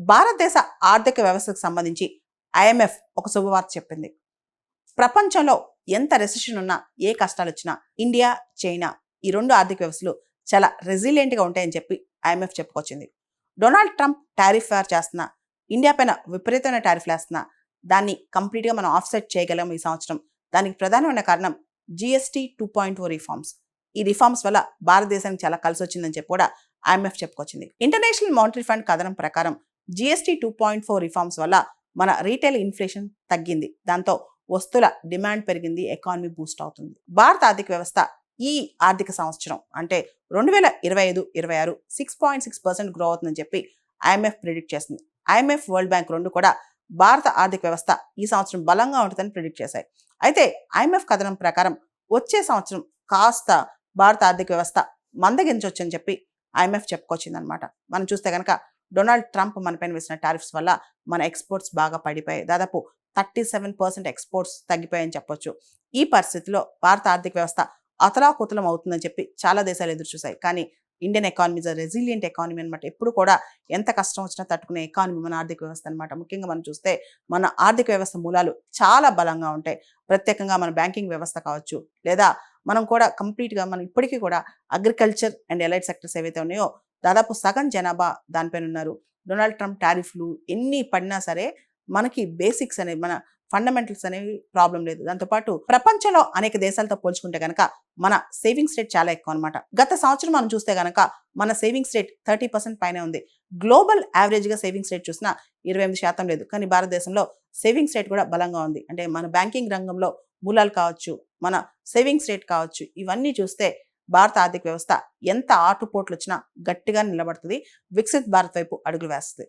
భారతదేశ ఆర్థిక వ్యవస్థకు సంబంధించి ఐఎంఎఫ్ ఒక శుభవార్త చెప్పింది. ప్రపంచంలో ఎంత రెసిషన్ ఉన్నా, ఏ కష్టాలు వచ్చినా ఇండియా, చైనా ఈ రెండు ఆర్థిక వ్యవస్థలు చాలా రెసిలియంట్గా ఉంటాయని చెప్పి ఐఎంఎఫ్ చెప్పుకొచ్చింది. డొనాల్డ్ ట్రంప్ టారిఫ్ ఫేర్ చేస్తున్నా, ఇండియా పైన విపరీతమైన టారిఫ్లు వేస్తున్నా దాన్ని కంప్లీట్గా మనం ఆఫ్సెట్ చేయగలం ఈ సంవత్సరం. దానికి ప్రధానమైన కారణం జిఎస్టీ 2.0 రిఫార్మ్స్. ఈ రిఫార్మ్స్ వల్ల భారతదేశానికి చాలా కలిసి వచ్చిందని చెప్పి కూడా ఐఎంఎఫ్ చెప్పుకొచ్చింది. ఇంటర్నేషనల్ మానిటరీ ఫండ్ కథనం ప్రకారం జిఎస్టీ 2.4 రిఫార్మ్స్ వల్ల మన రీటైల్ ఇన్ఫ్లేషన్ తగ్గింది. దాంతో వస్తువుల డిమాండ్ పెరిగింది, ఎకానమీ బూస్ట్ అవుతుంది. భారత ఆర్థిక వ్యవస్థ ఈ ఆర్థిక సంవత్సరం అంటే 2025-26 6.6% గ్రో అవుతుందని చెప్పి ఐఎంఎఫ్ ప్రిడిక్ట్ చేసింది. ఐఎంఎఫ్, వరల్డ్ బ్యాంక్ రెండు కూడా భారత ఆర్థిక వ్యవస్థ ఈ సంవత్సరం బలంగా ఉంటుందని ప్రిడిక్ట్ చేశాయి. అయితే ఐఎంఎఫ్ కథనం ప్రకారం వచ్చే సంవత్సరం కాస్త భారత ఆర్థిక వ్యవస్థ మందగించవచ్చని చెప్పి ఐఎంఎఫ్ చెప్పుకొచ్చిందనమాట. మనం చూస్తే కనుక డొనాల్డ్ ట్రంప్ మనపైన వేసిన టారిఫ్స్ వల్ల మన ఎక్స్పోర్ట్స్ బాగా పడిపోయాయి. దాదాపు 37% ఎక్స్పోర్ట్స్ తగ్గిపోయాయని చెప్పొచ్చు. ఈ పరిస్థితిలో భారత ఆర్థిక వ్యవస్థ అతలాకుతలం అవుతుందని చెప్పి చాలా దేశాలు ఎదురు చూశాయి. కానీ Indian economy is a resilient economy అనమాట. ఎప్పుడు కూడా ఎంత కష్టం వచ్చినా తట్టుకునే ఎకానమీ మన ఆర్థిక వ్యవస్థ అనమాట. ముఖ్యంగా మనం చూస్తే మన ఆర్థిక వ్యవస్థ మూలాలు చాలా బలంగా ఉంటాయి. ప్రత్యేకంగా మన బ్యాంకింగ్ వ్యవస్థ కావచ్చు, లేదా మనం కూడా కంప్లీట్గా మనం ఇప్పటికీ కూడా అగ్రికల్చర్ అండ్ ఎలైడ్ సెక్టర్స్ ఏవైతే ఉన్నాయో దాదాపు సగం జనాభా దానిపైన ఉన్నారు. డొనాల్డ్ ట్రంప్ టారిఫ్లు ఎన్ని పడినా సరే మనకి బేసిక్స్ అనేవి, మన ఫండమెంటల్స్ అనేవి ప్రాబ్లం లేదు. దాంతోపాటు ప్రపంచంలో అనేక దేశాలతో పోల్చుకుంటే కనుక మన సేవింగ్స్ రేట్ చాలా ఎక్కువ అనమాట. గత సంవత్సరం మనం చూస్తే కనుక మన సేవింగ్స్ రేట్ 30% పైనే ఉంది. గ్లోబల్ యావరేజ్గా సేవింగ్స్ రేట్ చూసినా 28% లేదు. కానీ భారతదేశంలో సేవింగ్స్ రేట్ కూడా బలంగా ఉంది. అంటే మన బ్యాంకింగ్ రంగంలో మూలాలు కావచ్చు, మన సేవింగ్స్ రేట్ కావచ్చు, ఇవన్నీ చూస్తే భారత ఆర్థిక వ్యవస్థ ఎంత ఆటుపోట్లు వచ్చినా గట్టిగా నిలబడుతుంది. వికసిత్ భారత్ వైపు అడుగులు వేస్తుంది.